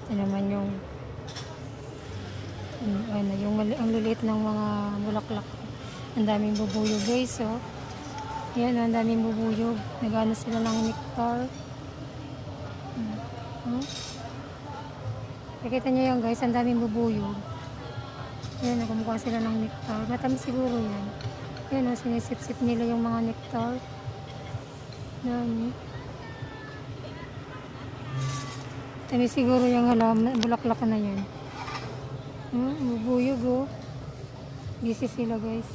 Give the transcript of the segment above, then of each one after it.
Ito naman yung ano, yung ang lilit ng mga bulaklak. Ang daming bubuyog guys, oh. Yan, ang daming bubuyog. Nagano sila ng nectar. Nakita nyo yan guys, ang daming bubuyog. Yan, nagkumukuha sila ng nectar. Matamis siguro yan. Yan, oh, sinisip-sip nila yung mga nectar. Dami. Tamis siguro yung halaman, bulaklak na yan. Bubuyog, oh. Busy sila guys.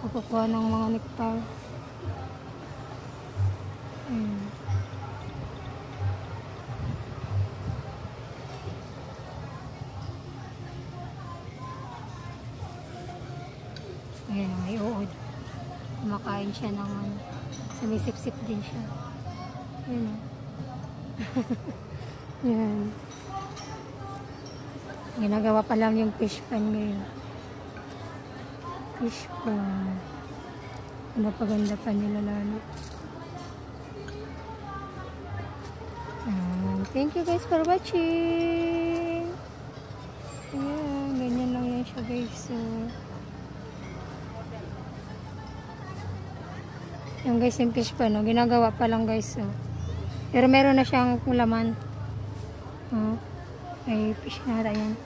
Kukuha ng mga nectar. Ayan, may uod. Kumakain siya ng ano. Sumisip-sip din siya. Ayan, oh. Ayan. Ginagawa pa lang yung fish pan ngayon. Fish pan. Napaganda pa nila lalo. Thank you guys for watching. Ayan, ganyan lang yan siya guys. So, yung guys yung fish pan, no? Ginagawa pa lang guys. So. Pero meron na siyang laman. May fish na ata yan.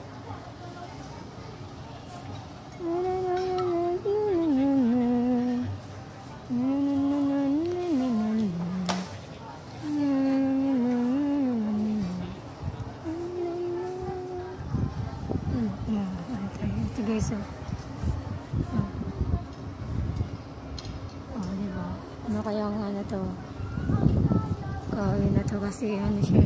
Ito guys, oh. Diba? Ano kayang ano to? Kawin na to kasi ano siya.